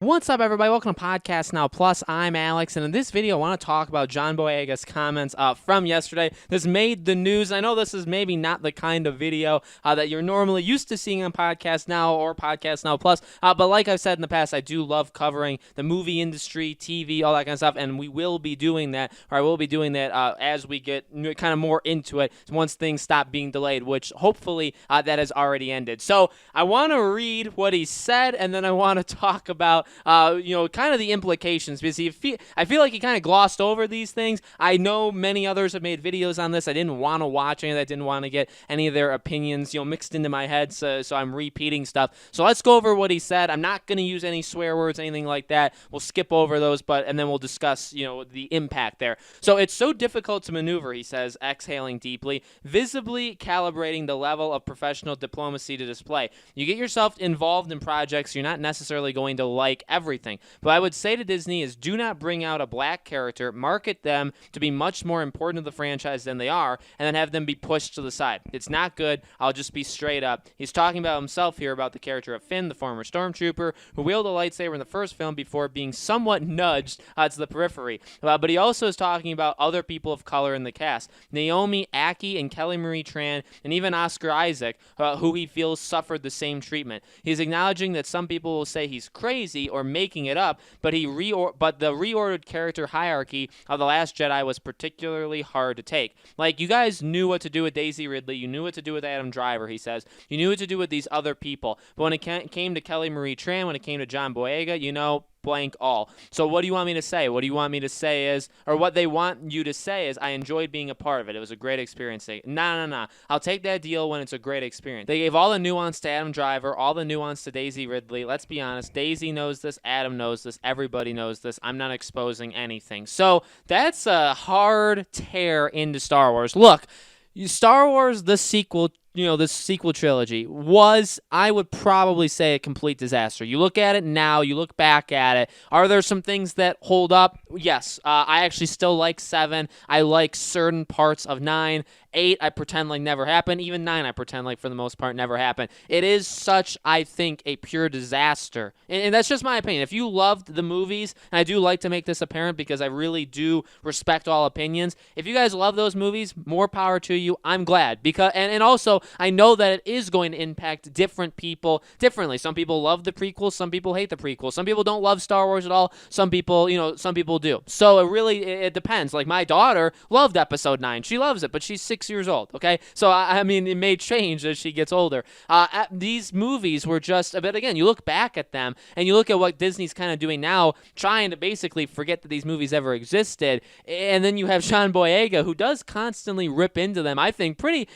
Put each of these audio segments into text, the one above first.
What's up, everybody? Welcome to Podcast Now Plus. I'm Alex, and in this video, I want to talk about John Boyega's comments from yesterday. This made the news. I know this is maybe not the kind of video that you're normally used to seeing on Podcast Now or Podcast Now Plus, but like I've said in the past, I do love covering the movie industry, TV, all that kind of stuff, and we will be doing that, or I will be doing that as we get kind of more into it once things stop being delayed, which hopefully that has already ended. So I want to read what he said, and then I want to talk about kind of the implications, because I feel like he kind of glossed over these things. I know many others have made videos on this. I didn't want to watch any of that. Didn't want to get any of their opinions, mixed into my head, so I'm repeating stuff. So let's go over what he said. I'm not going to use any swear words, anything like that. We'll skip over those, and then we'll discuss, the impact there. So it's so difficult to maneuver, he says, exhaling deeply, visibly calibrating the level of professional diplomacy to display. You get yourself involved in projects you're not necessarily going to like everything. But I would say to Disney is do not bring out a black character, market them to be much more important to the franchise than they are, and then have them be pushed to the side. It's not good. I'll just be straight up. He's talking about himself here, about the character of Finn, the former stormtrooper, who wielded a lightsaber in the first film before being somewhat nudged to the periphery. But he also is talking about other people of color in the cast. Naomi Ackie and Kelly Marie Tran, and even Oscar Isaac, who he feels suffered the same treatment. He's acknowledging that some people will say he's crazy or making it up, but the reordered character hierarchy of The Last Jedi was particularly hard to take. Like, you guys knew what to do with Daisy Ridley, you knew what to do with Adam Driver, he says. You knew what to do with these other people. But when it came to Kelly Marie Tran, when it came to John Boyega, blank all. So what do you want me to say? What do you want me to say is, or what they want you to say is, I enjoyed being a part of it. It was a great experience. Nah. I'll take that deal when it's a great experience. They gave all the nuance to Adam Driver, all the nuance to Daisy Ridley. Let's be honest. Daisy knows this. Adam knows this. Everybody knows this. I'm not exposing anything. So that's a hard tear into Star Wars. Look, Star Wars, the sequel, this sequel trilogy was, I would probably say, a complete disaster. You look at it now, you look back at it. Are there some things that hold up? Yes. I actually still like 7. I like certain parts of 9. 8, I pretend like never happened. Even 9, I pretend like for the most part never happened. It is such, I think, a pure disaster. And that's just my opinion. If you loved the movies, and I do like to make this apparent because I really do respect all opinions, if you guys love those movies, more power to you. I'm glad. And also, I know that it is going to impact different people differently. Some people love the prequels. Some people hate the prequels. Some people don't love Star Wars at all. Some people do. So it depends. Like, my daughter loved Episode 9. She loves it, but she's 6 years old, okay? So, I mean, it may change as she gets older. These movies were just, but again, you look back at them, and you look at what Disney's kind of doing now, trying to basically forget that these movies ever existed, and then you have John Boyega, who does constantly rip into them, I think, pretty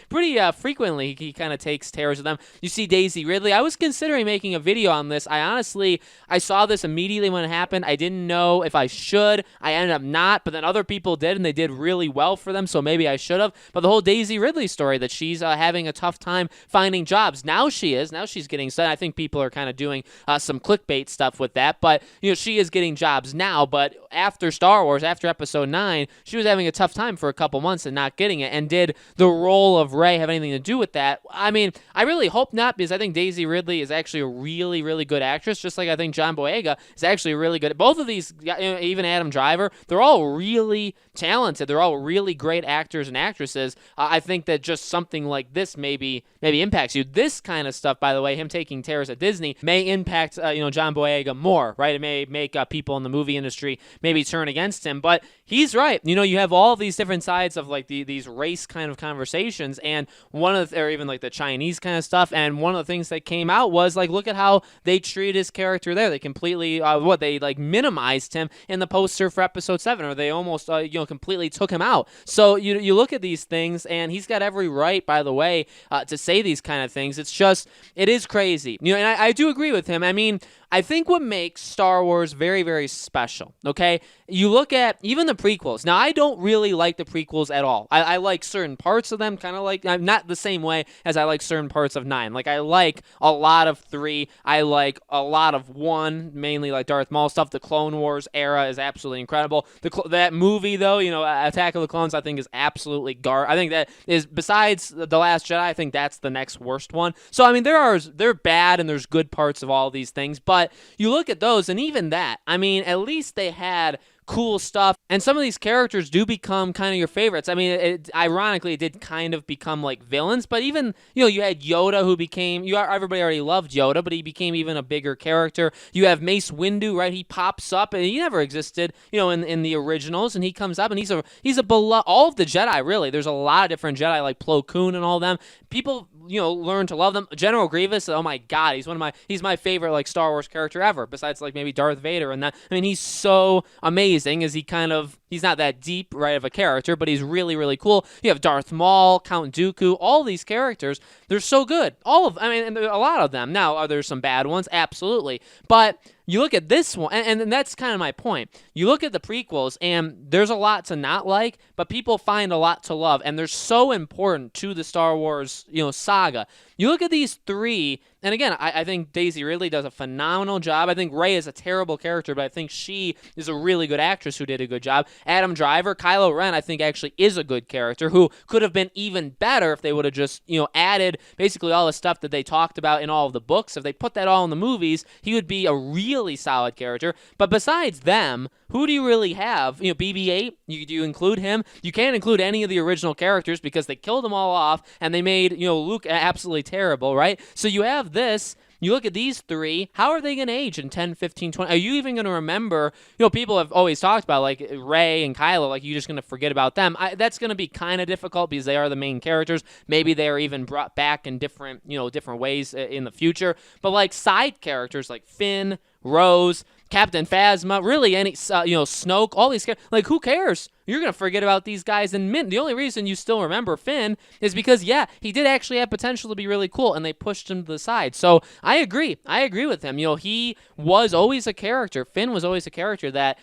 frequently. He kind of takes tears of them. You see Daisy Ridley. I was considering making a video on this. I saw this immediately when it happened. I didn't know if I should. I ended up not, but then other people did, and they did really well for them, so maybe I should have. But the whole Daisy Ridley story, that she's having a tough time finding jobs. Now she's getting set. I think people are kind of doing some clickbait stuff with that, but she is getting jobs now. But after Star Wars, after Episode 9, she was having a tough time for a couple months and not getting it. And did the role of Rey have anything to do with that? I mean, I really hope not, because I think Daisy Ridley is actually a really, really good actress, just like I think John Boyega is actually really good. Both of these, even Adam Driver, they're all really talented. They're all really great actors and actresses. I think that just something like this maybe impacts you. This kind of stuff, by the way, him taking tears at Disney, may impact John Boyega more, right? It may make people in the movie industry maybe turn against him, but he's right. You have all these different sides of like these race kind of conversations, and or even like the Chinese kind of stuff, and one of the things that came out was like, look at how they treated his character there. They completely they like minimized him in the poster for Episode 7, or they almost completely took him out. So you look at these things, and he's got every right, by the way, to say these kind of things. It is crazy. And I do agree with him. I mean, I think what makes Star Wars very, very special, okay? You look at even the prequels. Now, I don't really like the prequels at all. I like certain parts of them, kind of like, not the same way as I like certain parts of 9. Like, I like a lot of 3. I like a lot of 1, mainly like Darth Maul stuff. The Clone Wars era is absolutely incredible. That movie, though, Attack of the Clones, I think is absolutely I think that is, besides The Last Jedi, I think that's the next worst one. So, I mean, they're bad and there's good parts of all these things, but But you look at those, and even that, I mean, at least they had cool stuff, and some of these characters do become kind of your favorites. I mean, ironically, it did kind of become like villains, but even, you had Yoda, who became, everybody already loved Yoda, but he became even a bigger character. You have Mace Windu, right? He pops up, and he never existed, in the originals, and he comes up, and he's a beloved, all of the Jedi, really. There's a lot of different Jedi, like Plo Koon and all them. People, learn to love them. General Grievous, oh my God, he's my favorite, like, Star Wars character ever, besides, like, maybe Darth Vader and that. I mean, he's so amazing, as he's not that deep, right, of a character, but he's really, really cool. You have Darth Maul, Count Dooku, all these characters, they're so good. And a lot of them. Now, are there some bad ones? Absolutely. But you look at this one, and that's kind of my point. You look at the prequels, and there's a lot to not like, but people find a lot to love, and they're so important to the Star Wars, saga. You look at these three, and again, I think Daisy Ridley does a phenomenal job. I think Rey is a terrible character, but I think she is a really good actress who did a good job. Adam Driver, Kylo Ren, I think actually is a good character who could have been even better if they would have just, added basically all the stuff that they talked about in all of the books. If they put that all in the movies, he would be a really solid character. But besides them, who do you really have? BB-8, do you include him? You can't include any of the original characters because they killed them all off, and they made, Luke absolutely terrible, right? So you have this. You look at these three, how are they going to age in 10, 15, 20? Are you even going to remember, people have always talked about, like, Rey and Kylo, like, you're just going to forget about them. That's going to be kind of difficult because they are the main characters. Maybe they are even brought back in different ways in the future. But, like, side characters like Finn, Rose, Captain Phasma, really any, Snoke, all these characters, like, who cares? You're going to forget about these guys in mint. The only reason you still remember Finn is because, yeah, he did actually have potential to be really cool, and they pushed him to the side. So I agree. I agree with him. He was always a character. Finn was always a character that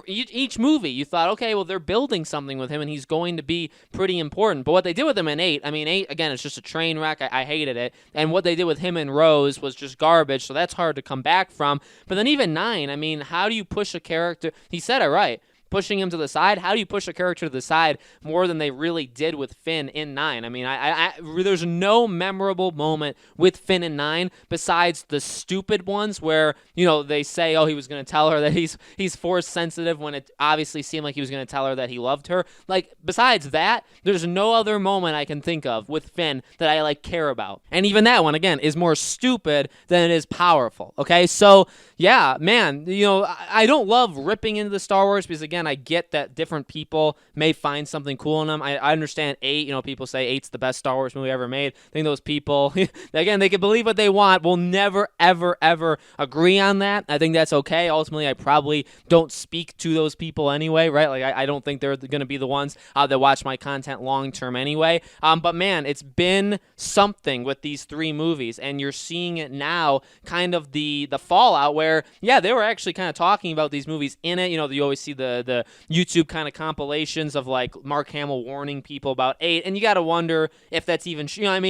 each movie, you thought, okay, well, they're building something with him, and he's going to be pretty important. But what they did with him in 8, 8, again, it's just a train wreck. I hated it. And what they did with him and Rose was just garbage, so that's hard to come back from. But then even 9, how do you push a character? He said it right. Pushing him to the side. How do you push a character to the side more than they really did with Finn in 9? There's no memorable moment with Finn in 9 besides the stupid ones where, they say, oh, he was going to tell her that he's force sensitive when it obviously seemed like he was going to tell her that he loved her. Like, besides that, there's no other moment I can think of with Finn that I, care about. And even that one, again, is more stupid than it is powerful, okay? So, yeah, man, I don't love ripping into the Star Wars because, again, I get that different people may find something cool in them. I understand 8, people say 8's the best Star Wars movie ever made. I think those people, again, they can believe what they want. We'll never, ever, ever agree on that. I think that's okay. Ultimately, I probably don't speak to those people anyway, right? Like, I don't think they're going to be the ones that watch my content long-term anyway. But, man, it's been something with these 3 movies, and you're seeing it now, kind of the fallout where, yeah, they were actually kind of talking about these movies in it. You always see the YouTube kind of compilations of, like, Mark Hamill warning people about 8, and you got to wonder if that's even,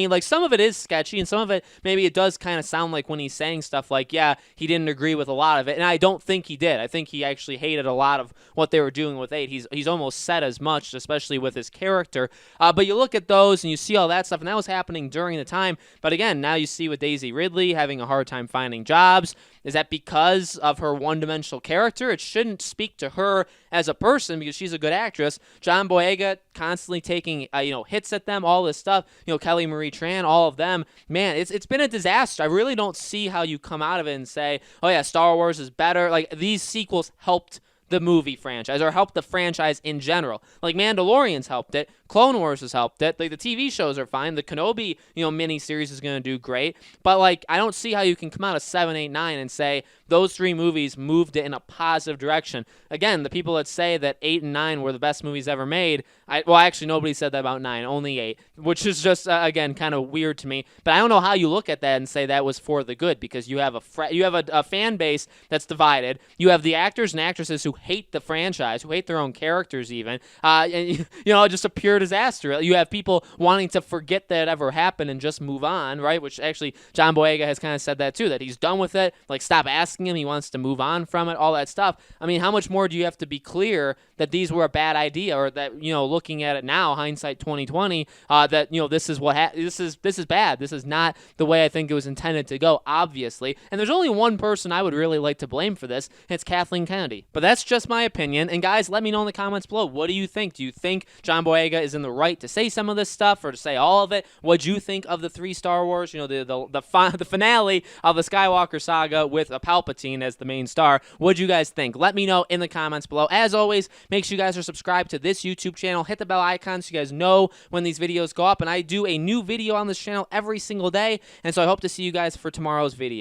like, some of it is sketchy, and some of it, maybe it does kind of sound like when he's saying stuff like, yeah, he didn't agree with a lot of it, and I don't think he did. I think he actually hated a lot of what they were doing with 8. He's almost said as much, especially with his character, but you look at those, and you see all that stuff, and that was happening during the time, but again, now you see with Daisy Ridley having a hard time finding jobs. Is that because of her one-dimensional character? It shouldn't speak to her as a person because she's a good actress. John Boyega constantly taking hits at them, all this stuff. Kelly Marie Tran, all of them. Man, it's been a disaster. I really don't see how you come out of it and say, oh yeah, Star Wars is better. Like, these sequels helped the movie franchise or helped the franchise in general. Like, Mandalorian's helped it. Clone Wars has helped it. Like, the TV shows are fine. The Kenobi, miniseries is going to do great. But, like, I don't see how you can come out of 7, 8, 9 and say those 3 movies moved it in a positive direction. Again, the people that say that 8 and 9 were the best movies ever made, actually, nobody said that about 9, only 8, which is just, again, kind of weird to me. But I don't know how you look at that and say that was for the good because you have a fan base that's divided. You have the actors and actresses who hate the franchise, who hate their own characters even, and just a pure disaster. You have people wanting to forget that it ever happened and just move on, right? Which actually John Boyega has kind of said that too, that he's done with it. Like, stop asking him. He wants to move on from it, all that stuff. I mean, how much more do you have to be clear that these were a bad idea, or that, looking at it now, hindsight 2020, that, this is this is bad. This is not the way I think it was intended to go, obviously. And there's only one person I would really like to blame for this, and it's Kathleen Kennedy. But that's just my opinion. And guys, let me know in the comments below. What do you think? Do you think John Boyega is in the right to say some of this stuff, or to say all of it? What'd you think of the 3 Star Wars? The finale of the Skywalker saga with a Palpatine as the main star. What'd you guys think? Let me know in the comments below. As always, make sure you guys are subscribed to this YouTube channel. Hit the bell icon so you guys know when these videos go up. And I do a new video on this channel every single day. And so I hope to see you guys for tomorrow's video.